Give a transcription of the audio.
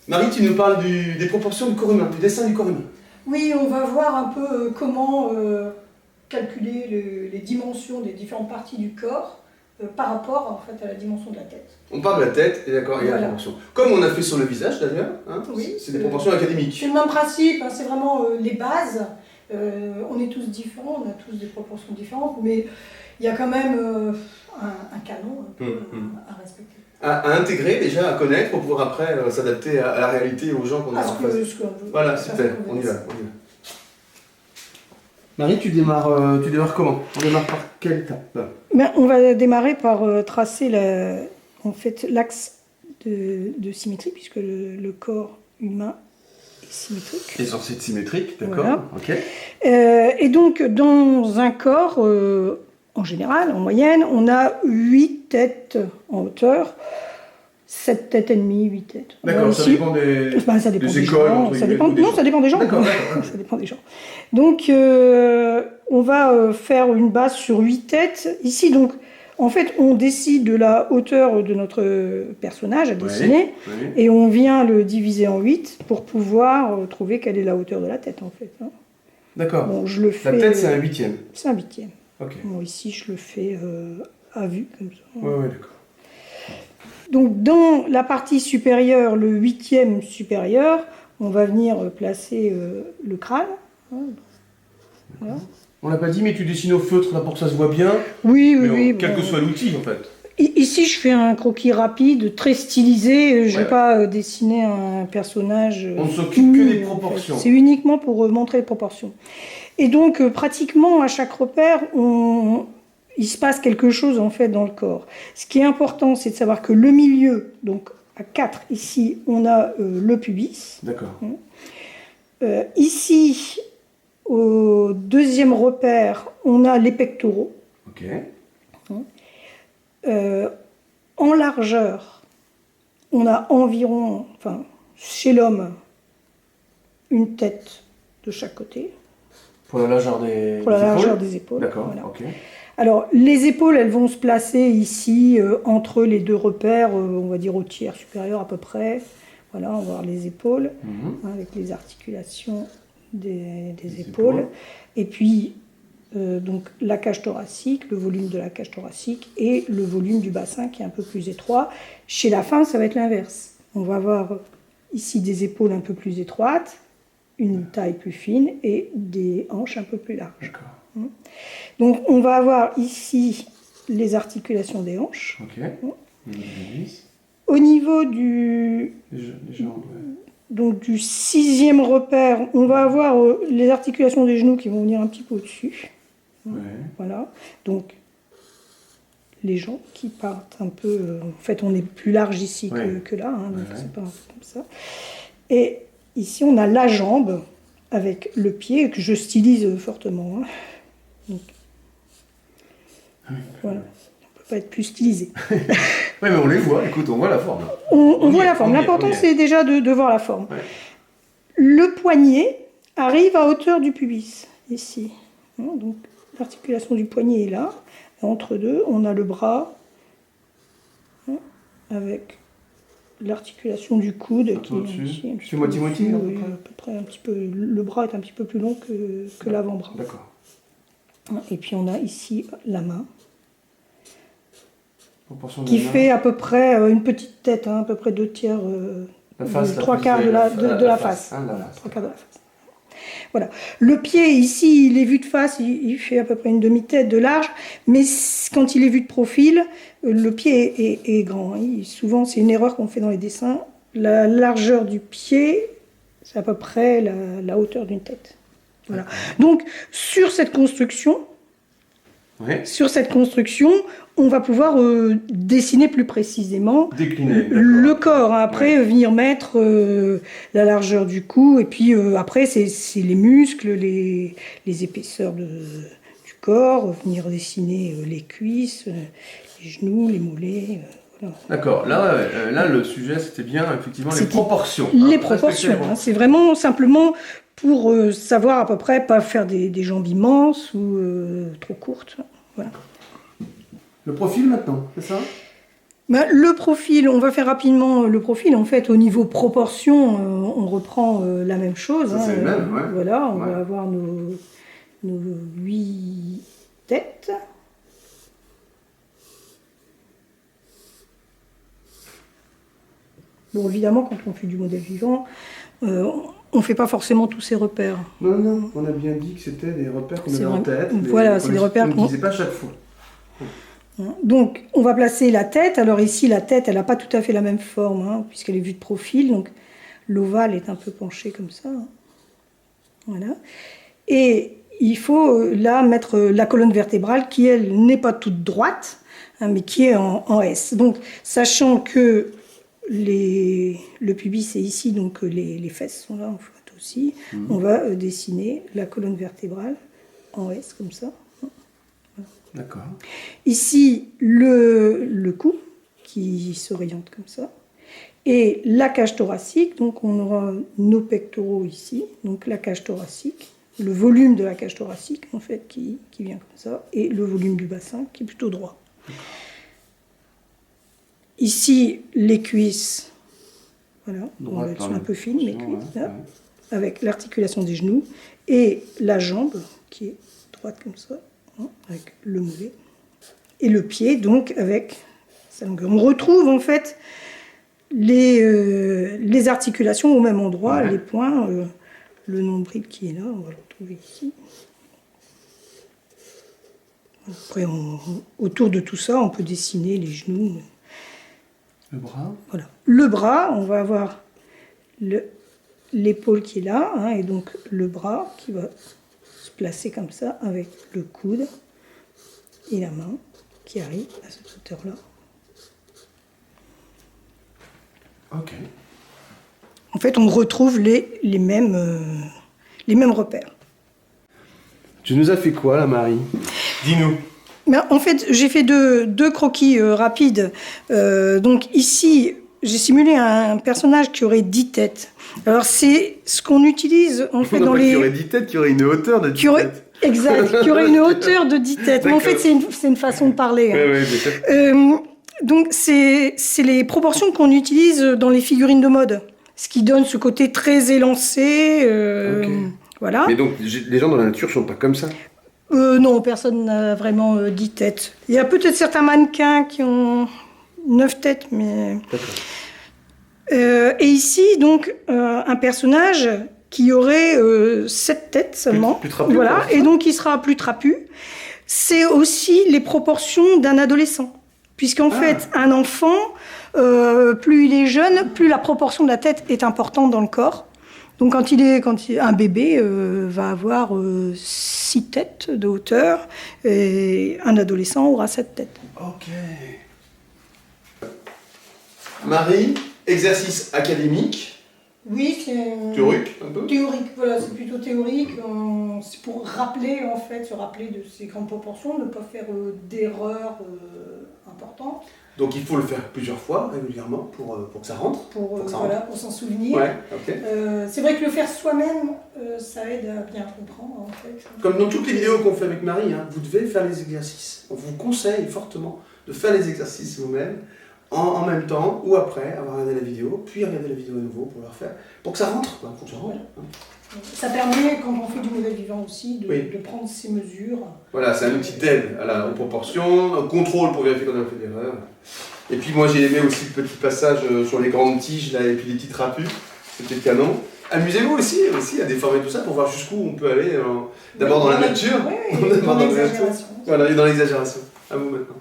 Marie, tu nous parles des proportions du corps humain, du dessin du corps humain. Oui, on va voir un peu comment calculer les dimensions des différentes parties du corps par rapport en fait, à la dimension de la tête. On parle de la tête, et d'accord, et la Voilà. proportion. Comme on a fait sur le visage d'ailleurs, hein, Oui, c'est des proportions académiques. C'est le même principe, hein, c'est vraiment les bases. On est tous différents, on a tous des proportions différentes, mais il y a quand même un canon un peu, à respecter. À intégrer déjà, à connaître pour pouvoir après s'adapter à la réalité, aux gens qu'on a en face. Voilà, super, on y va. Marie, tu démarres comment? On démarre par quelle étape? On va démarrer par tracer l'axe de symétrie, puisque le corps humain est symétrique. Et censé être symétrique, d'accord, voilà. Ok. Et donc, dans un corps, en général, en moyenne, on a 8 têtes en hauteur. 7 têtes et demie, 8 têtes. D'accord, ça dépend des écoles, gens. Ça dépend des gens. D'accord. Ça dépend des gens. Donc, on va faire une base sur 8 têtes. Ici, donc, en fait, on décide de la hauteur de notre personnage à dessiner, et on vient le diviser en 8 pour pouvoir trouver quelle est la hauteur de la tête, en fait. Hein. D'accord. Bon, je le fais, la tête, c'est un huitième. C'est un huitième. Ok. Bon, ici, je le fais à vue, comme ça. Ouais, d'accord. Donc, dans la partie supérieure, le huitième supérieur, on va venir placer le crâne. Voilà. On l'a pas dit, mais tu dessines au feutre là pour que ça se voit bien. Oui. Quel que soit l'outil, en fait. Ici, je fais un croquis rapide, très stylisé. Je ne vais pas dessiner un personnage. On ne s'occupe que des proportions. En fait. C'est uniquement pour montrer les proportions. Et donc, pratiquement à chaque repère, il se passe quelque chose en fait dans le corps. Ce qui est important, c'est de savoir que le milieu, donc à 4, ici, on a le pubis. D'accord. Ici, au deuxième repère, on a les pectoraux. Ok. En largeur, on a environ, chez l'homme, une tête de chaque côté. Pour la largeur des épaules. D'accord, voilà. ok. Alors, les épaules, elles vont se placer ici, entre les deux repères, on va dire au tiers supérieur à peu près. Voilà, on va voir les épaules, avec les articulations des épaules. Et puis, donc, la cage thoracique, le volume de la cage thoracique et le volume du bassin qui est un peu plus étroit. Chez la femme, ça va être l'inverse. On va avoir ici des épaules un peu plus étroites, une taille plus fine et des hanches un peu plus larges. D'accord. Donc on va avoir ici les articulations des hanches. Ok. Au niveau du sixième repère, on va avoir les articulations des genoux qui vont venir un petit peu au-dessus. Voilà. Donc les jambes qui partent un peu. En fait, on est plus large ici que là, hein, donc c'est pas comme ça. Et ici, on a la jambe avec le pied que je stylise fortement. Hein. Donc, voilà. On ne peut pas être plus stylisé. Oui, mais on les voit, écoute, on voit la forme. On voit la forme. L'important, c'est déjà de voir la forme. Ouais. Le poignet arrive à hauteur du pubis, ici. Donc, l'articulation du poignet est là. Et entre deux, on a le bras avec l'articulation du coude qui est ici. C'est moitié-moitié, à peu près un petit peu. Le bras est un petit peu plus long que l'avant-bras. D'accord. Et puis on a ici la main qui fait à peu près une petite tête, à peu près 2 tiers, 3 quarts de la face. Voilà, 3 quarts de la face. Voilà. Le pied ici, il est vu de face, il fait à peu près une demi-tête de large, mais quand il est vu de profil, le pied est grand. Souvent, c'est une erreur qu'on fait dans les dessins. La largeur du pied, c'est à peu près la hauteur d'une tête. Voilà. Donc, sur cette construction, on va pouvoir dessiner plus précisément le corps. Après, venir mettre la largeur du cou. Et puis, après, c'est les muscles, les épaisseurs du corps. Venir dessiner les cuisses, les genoux, les mollets. Voilà. D'accord. Là, le sujet, c'était bien, effectivement, les proportions. Les proportions. C'est vraiment simplement pour savoir à peu près, pas faire des jambes immenses ou trop courtes. Voilà. Le profil maintenant, c'est ça? Le profil, on va faire rapidement le profil. En fait, au niveau proportion, on reprend la même chose. Ça, c'est le même, ouais. Voilà, on va avoir nos 8 têtes. Bon, évidemment, quand on fait du modèle vivant, on ne fait pas forcément tous ces repères. Non, non, on a bien dit que c'était des repères qu'on avait en tête. Voilà, c'est des repères qu'on ne disait pas chaque fois. Donc, on va placer la tête. Alors ici, la tête, elle n'a pas tout à fait la même forme, puisqu'elle est vue de profil. Donc, l'ovale est un peu penché comme ça. Voilà. Et il faut là mettre la colonne vertébrale qui, elle, n'est pas toute droite, mais qui est en S. Donc, sachant que le pubis est ici, donc les fesses sont là en fait aussi, on va dessiner la colonne vertébrale en S, comme ça. D'accord. Ici, le cou qui s'oriente comme ça. Et la cage thoracique, donc on aura nos pectoraux ici, donc la cage thoracique, le volume de la cage thoracique en fait qui vient comme ça, et le volume du bassin qui est plutôt droit. Ici, les cuisses, voilà, on va être un peu fines, les cuisses, là, avec l'articulation des genoux, et la jambe qui est droite comme ça, avec le mollet, et le pied, donc avec sa longueur. On retrouve en fait les articulations au même endroit, les points, le nombril qui est là, on va le retrouver ici. Après, autour de tout ça, on peut dessiner les genoux. Le bras. Voilà. Le bras, on va avoir l'épaule qui est là, et donc le bras qui va se placer comme ça avec le coude et la main qui arrive à cette hauteur-là. Ok. En fait, on retrouve les mêmes repères. Tu nous as fait quoi là, Marie? Dis-nous. Mais en fait, j'ai fait deux croquis rapides. Donc ici, j'ai simulé un personnage qui aurait 10 têtes. Alors c'est ce qu'on utilise en fait dans les... Qui aurait 10 têtes, qui aurait une hauteur de 10 têtes. Exact, qui aurait une hauteur de 10 têtes. Mais en fait, c'est une façon de parler. Oui, bien sûr. Donc c'est les proportions qu'on utilise dans les figurines de mode. Ce qui donne ce côté très élancé. Voilà. Mais donc, les gens dans la nature ne sont pas comme ça? Non, personne n'a vraiment 10 têtes. Il y a peut-être certains mannequins qui ont 9 têtes, mais... et ici, donc, un personnage qui aurait 7 têtes seulement. Plus trapu, voilà, et donc il sera plus trapu. C'est aussi les proportions d'un adolescent. Puisqu'en fait, un enfant, plus il est jeune, plus la proportion de la tête est importante dans le corps. Donc un bébé va avoir 6 têtes de hauteur et un adolescent aura 7 têtes. Ok. Marie, exercice académique. Oui, c'est théorique un peu. Théorique, voilà, c'est plutôt théorique. C'est pour rappeler en fait, se rappeler de ces grandes proportions, ne pas faire d'erreurs importantes. Donc il faut le faire plusieurs fois régulièrement pour que ça rentre. Pour s'en souvenir. Ouais, ok. C'est vrai que le faire soi-même, ça aide à bien comprendre en fait. Comme dans toutes les vidéos qu'on fait avec Marie, vous devez faire les exercices. On vous conseille fortement de faire les exercices vous-même, en même temps ou après avoir regardé la vidéo, puis regarder la vidéo à nouveau pour le refaire, pour que ça rentre, quoi, pour que ça rentre. Ça permet, quand on fait du modèle vivant aussi, de prendre ces mesures. Voilà, c'est un outil d'aide aux proportions, au contrôle pour vérifier qu'on a fait d'erreur. Et puis moi j'ai aimé aussi le petit passage sur les grandes tiges là, et puis les petits trapus, c'était canon. Amusez-vous aussi à déformer tout ça pour voir jusqu'où on peut aller, d'abord dans la nature, dans l'exagération. Voilà, et dans l'exagération. À vous maintenant.